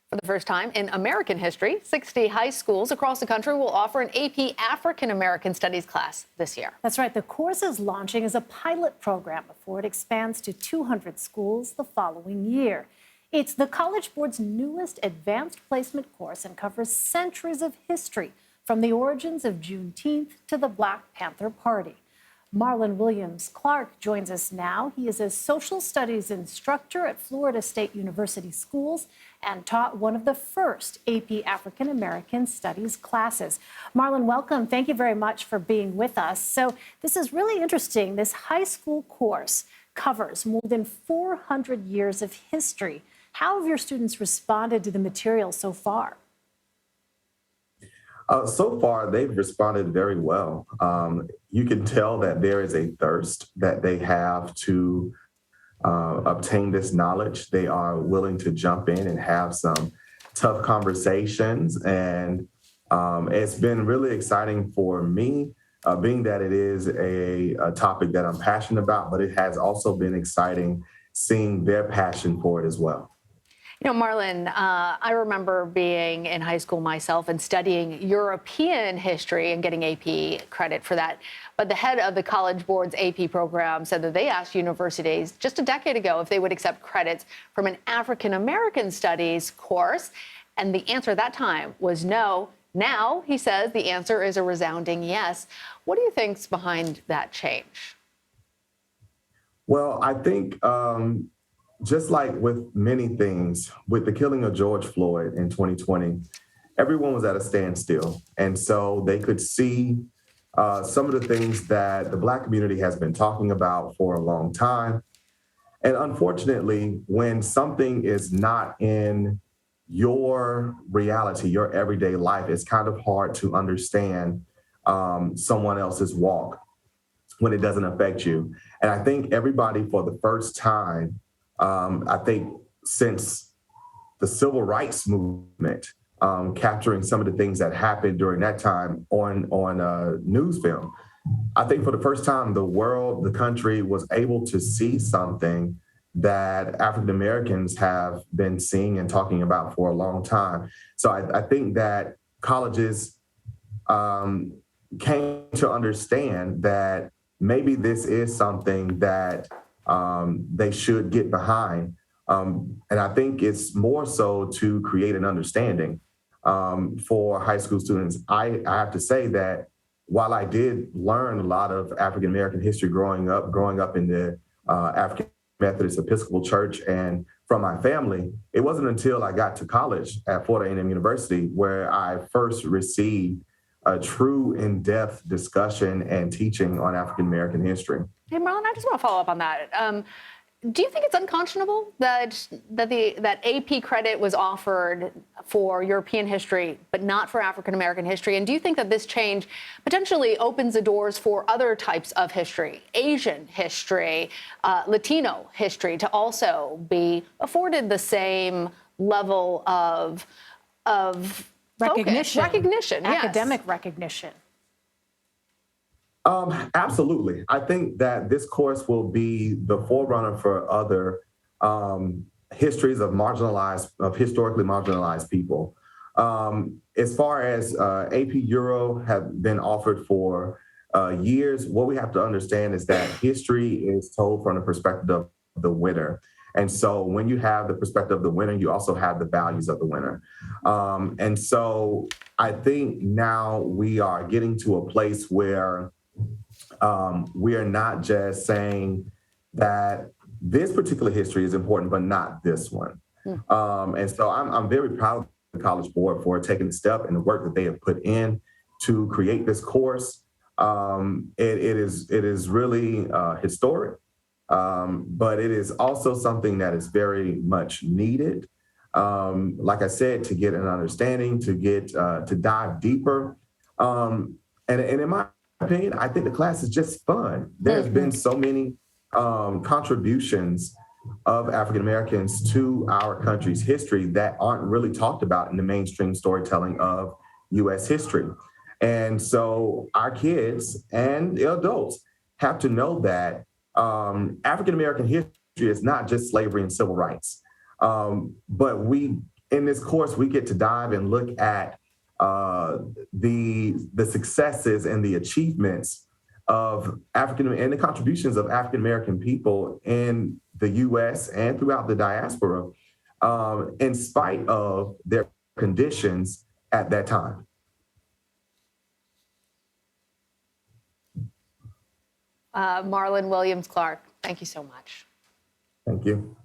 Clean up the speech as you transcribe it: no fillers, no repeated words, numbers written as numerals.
For the first time in American history, 60 high schools across the country will offer an AP African American Studies class this year. That's right. The course is launching as a pilot program before it expands to 200 schools the following year. It's the College Board's newest advanced placement course and covers centuries of history, from the origins of Juneteenth to the Black Panther Party. Marlon Williams-Clark joins us now. He is a social studies instructor at Florida State University Schools and taught one of the first AP African American Studies classes. Marlon, welcome. Thank you very much for being with us. So this is really interesting. This high school course covers more than 400 years of history. How have your students responded to the material so far? So far, they've responded very well. You can tell that there is a thirst that they have to obtain this knowledge. They are willing to jump in and have some tough conversations. And it's been really exciting for me, being that it is a topic that I'm passionate about, but it has also been exciting seeing their passion for it as well. You know, Marlon, I remember being in high school myself and studying European history and getting AP credit for that. But the head of the College Board's AP program said that they asked universities just a decade ago if they would accept credits from an African American Studies course. And the answer at that time was no. Now, he says, the answer is a resounding yes. What do you think's behind that change? Well, I think just like with many things, with the killing of George Floyd in 2020, everyone was at a standstill. And so they could see some of the things that the Black community has been talking about for a long time. And unfortunately, when something is not in your reality, your everyday life, it's kind of hard to understand someone else's walk when it doesn't affect you. And I think everybody, for the first time, I think since the civil rights movement, capturing some of the things that happened during that time on news film, I think for the first time, the country was able to see something that African Americans have been seeing and talking about for a long time. So I think that colleges came to understand that maybe this is something that they should get behind. And I think it's more so to create an understanding for high school students. I have to say that while I did learn a lot of African American history growing up in the African Methodist Episcopal Church and from my family, it wasn't until I got to college at Florida A&M University where I first received a true in-depth discussion and teaching on African American history. Hey, Marlon, I just want to follow up on that. Do you think it's unconscionable that AP credit was offered for European history, but not for African American history? And do you think that this change potentially opens the doors for other types of history, Asian history, Latino history, to also be afforded the same level of recognition, academic yes. recognition? Absolutely. I think that this course will be the forerunner for other histories of historically marginalized people. As far as AP Euro have been offered for years, what we have to understand is that history is told from the perspective of the winner. And so when you have the perspective of the winner, you also have the values of the winner. And so I think now we are getting to a place where we are not just saying that this particular history is important, but not this one. And so I'm very proud of the College Board for taking the step and the work that they have put in to create this course. It is really historic, but it is also something that is very much needed. Like I said, to get an understanding, to dive deeper. And in my opinion, I think the class is just fun. There's been so many contributions of African Americans to our country's history that aren't really talked about in the mainstream storytelling of U.S. history. And so our kids and adults have to know that African American history is not just slavery and civil rights, but we in this course, we get to dive and look at the successes and the achievements of and the contributions of African American people in the U.S. and throughout the diaspora, in spite of their conditions at that time. Marlon Williams-Clark, thank you so much. Thank you.